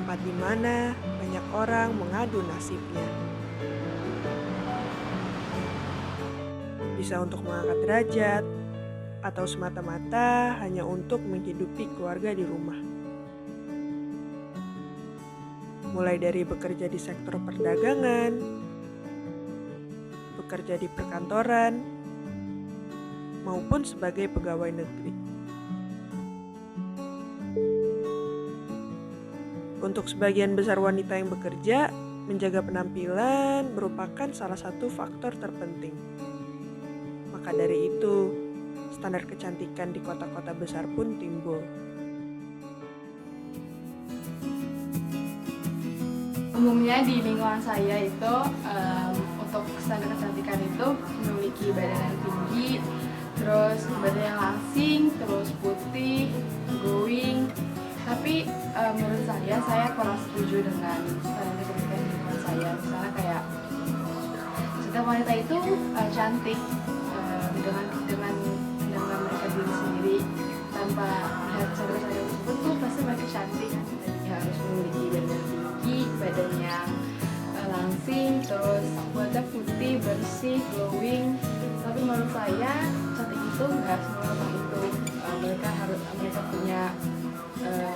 tempat di mana banyak orang mengadu nasibnya. Bisa untuk mengangkat derajat, atau semata-mata hanya untuk menghidupi keluarga di rumah. Mulai dari bekerja di sektor perdagangan, bekerja di perkantoran, maupun sebagai pegawai negeri. Untuk sebagian besar wanita yang bekerja, menjaga penampilan merupakan salah satu faktor terpenting. Maka dari itu, standar kecantikan di kota-kota besar pun timbul. Umumnya di lingkungan saya itu untuk standar kecantikan itu memiliki badan yang tinggi, terus badan yang langsing, terus putih, glowing. Tapi menurut saya kurang setuju dengan standar kecantikan di lingkungan saya. Misalnya kayak setiap wanita itu cantik dengan mereka diri sendiri tanpa melihat standar tersebut tuh pasti mereka cantik. Ya harus memiliki badan yang tinggi, badan yang langsing, terus wajah putih, bersih, glowing. Tapi menurut saya cantik itu nggak semua itu.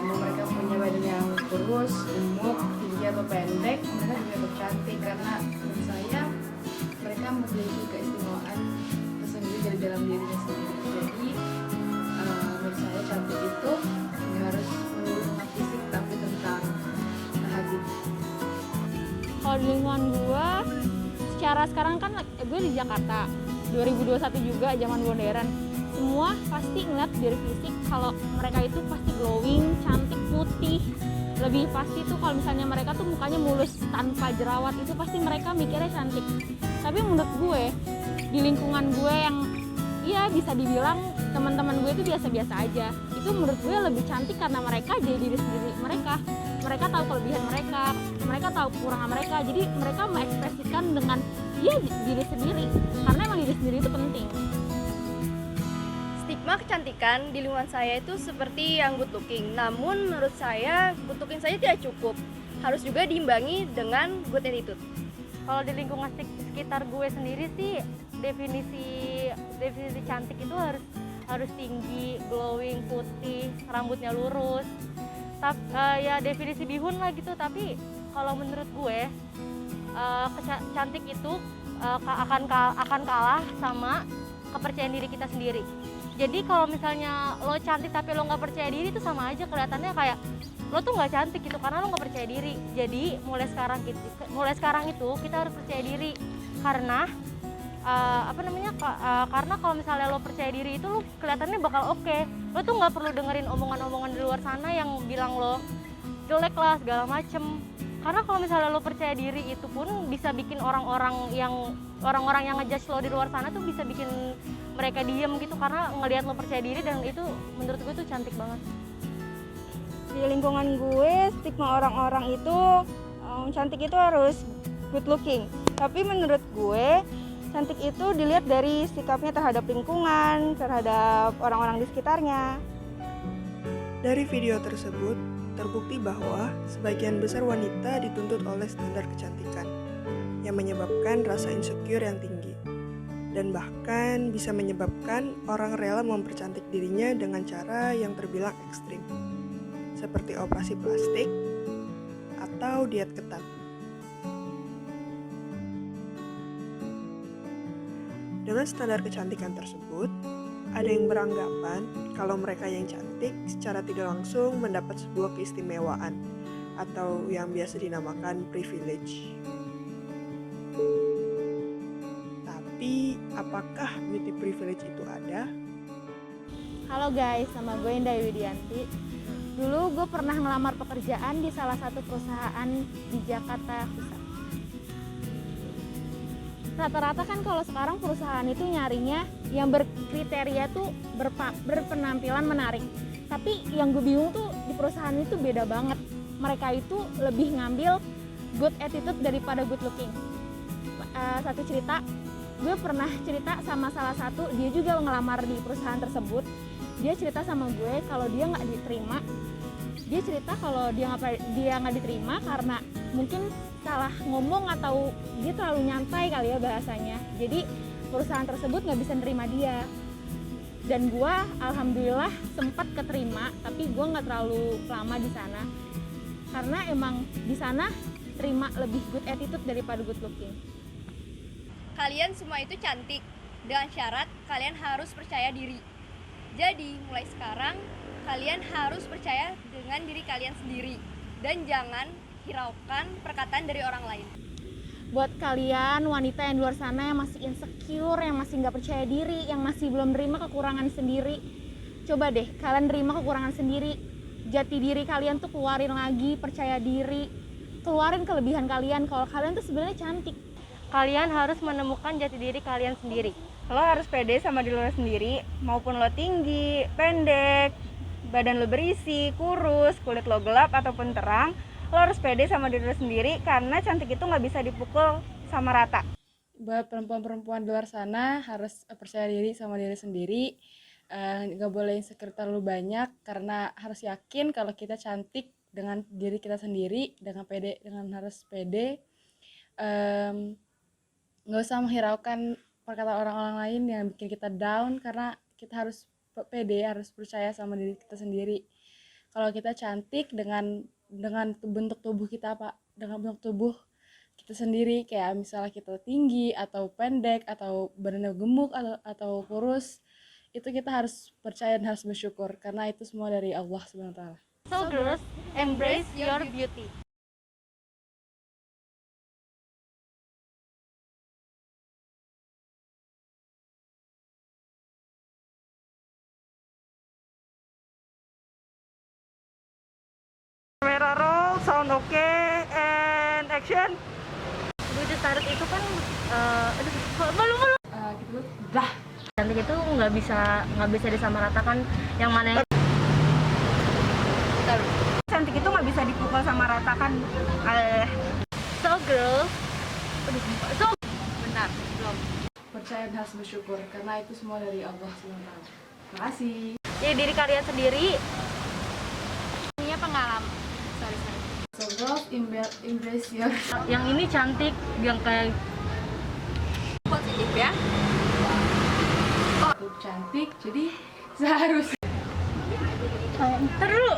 Mereka punya badan yang kurus, gemuk, tinggi atau pendek, mereka juga tetap cantik karena menurut saya mereka memiliki keistimewaan tersendiri dari dalam dirinya sendiri. Jadi menurut saya cantik itu nggak harus melulu tentang fisik tapi tentang hati. Kalau di lingkungan gue, secara sekarang kan gue di Jakarta, 2021 juga zaman modern. Semua pasti ngeliat dari fisik, kalau mereka itu pasti glowing, cantik, putih. Lebih pasti tuh kalau misalnya mereka tuh mukanya mulus tanpa jerawat, itu pasti mereka mikirnya cantik. Tapi menurut gue, di lingkungan gue yang iya bisa dibilang teman-teman gue itu biasa-biasa aja, itu menurut gue lebih cantik karena mereka jadi diri sendiri mereka tahu kelebihan mereka tahu kekurangan mereka, jadi mereka mengekspresikan dengan diri sendiri karena emang diri sendiri itu penting. Stigma kecantikan di lingkungan saya itu seperti yang good looking, namun menurut saya good looking saja tidak cukup, harus juga diimbangi dengan good attitude. Kalau di lingkungan sekitar gue sendiri sih definisi cantik itu harus tinggi, glowing, putih, rambutnya lurus. Ya definisi bihun lah gitu. Tapi kalau menurut gue cantik itu akan kalah sama kepercayaan diri kita sendiri. Jadi kalau misalnya lo cantik tapi lo nggak percaya diri, itu sama aja kelihatannya kayak lo tuh nggak cantik gitu karena lo nggak percaya diri. Jadi mulai sekarang itu kita harus percaya diri karena karena kalau misalnya lo percaya diri itu lo kelihatannya bakal oke. Lo tuh nggak perlu dengerin omongan-omongan di luar sana yang bilang lo jelek lah segala macem. Karena kalau misalnya lo percaya diri itu pun bisa bikin orang-orang yang ngejudge lo di luar sana tuh bisa bikin mereka diem gitu karena ngelihat lo percaya diri, dan itu menurut gue tuh cantik banget. Di lingkungan gue, stigma orang-orang itu cantik itu harus good looking. Tapi menurut gue, cantik itu dilihat dari sikapnya terhadap lingkungan, terhadap orang-orang di sekitarnya. Dari video tersebut, terbukti bahwa sebagian besar wanita dituntut oleh standar kecantikan yang menyebabkan rasa insecure yang tinggi, dan bahkan bisa menyebabkan orang rela mempercantik dirinya dengan cara yang terbilang ekstrim, seperti operasi plastik atau diet ketat. Dengan standar kecantikan tersebut, ada yang beranggapan kalau mereka yang cantik secara tidak langsung mendapat sebuah keistimewaan atau yang biasa dinamakan privilege. Tapi, apakah beauty privilege itu ada? Halo guys, nama gue Indah Widianti. Dulu gue pernah ngelamar pekerjaan di salah satu perusahaan di Jakarta Pusat. Rata-rata kan kalau sekarang perusahaan itu nyarinya yang berkriteria tuh berpenampilan menarik. Tapi yang gue bingung tuh di perusahaan itu beda banget. Mereka itu lebih ngambil good attitude daripada good looking. Satu cerita, gue pernah cerita sama salah satu, dia juga ngelamar di perusahaan tersebut. Dia cerita sama gue kalau dia nggak diterima dia cerita kalau dia nggak diterima karena mungkin salah ngomong atau dia terlalu nyantai kali ya bahasanya. Jadi perusahaan tersebut nggak bisa nerima dia. Dan gue alhamdulillah sempat keterima, tapi gue nggak terlalu lama di sana karena emang di sana terima lebih good attitude daripada good looking. Kalian semua itu cantik, dengan syarat kalian harus percaya diri. Jadi mulai sekarang kalian harus percaya dengan diri kalian sendiri dan jangan hiraukan perkataan dari orang lain. Buat kalian wanita yang di luar sana yang masih insecure, yang masih nggak percaya diri, yang masih belum nerima kekurangan sendiri, coba deh kalian nerima kekurangan sendiri. Jati diri kalian tuh keluarin lagi, percaya diri, keluarin kelebihan kalian kalau kalian tuh sebenarnya cantik. Kalian harus menemukan jati diri kalian sendiri. Lo harus pede sama diri lo sendiri, maupun lo tinggi, pendek, badan lo berisi, kurus, kulit lo gelap ataupun terang. Lo harus pede sama diri lo sendiri karena cantik itu nggak bisa dipukul sama rata. Buat perempuan-perempuan di luar sana harus percaya diri sama diri sendiri, nggak boleh insecure terlalu banyak karena harus yakin kalau kita cantik dengan diri kita sendiri, dengan harus pede, nggak usah menghiraukan perkataan orang-orang lain yang bikin kita down karena kita harus pede, harus percaya sama diri kita sendiri. Kalau kita cantik dengan bentuk tubuh kita, dengan bentuk tubuh kita sendiri, kayak misalnya kita tinggi atau pendek atau badannya gemuk atau kurus, itu kita harus percaya dan harus bersyukur karena itu semua dari Allah SWT. So girls, embrace your beauty. Kamera roll, sound oke, and action. Beauty standard itu kan belum Gitu dah. cantik itu nggak bisa disamaratakan yang mana yang Cantik itu nggak bisa dipukul sama rata kan. so girls. So Benar, belum. Percaya dan harus bersyukur karena itu semua dari Allah SWT. Terima kasih. jadi diri kalian sendiri. Punya pengalaman. So girls, embrace your Yang ini cantik, yang kayak positif ya. Cantik, jadi seharusnya terus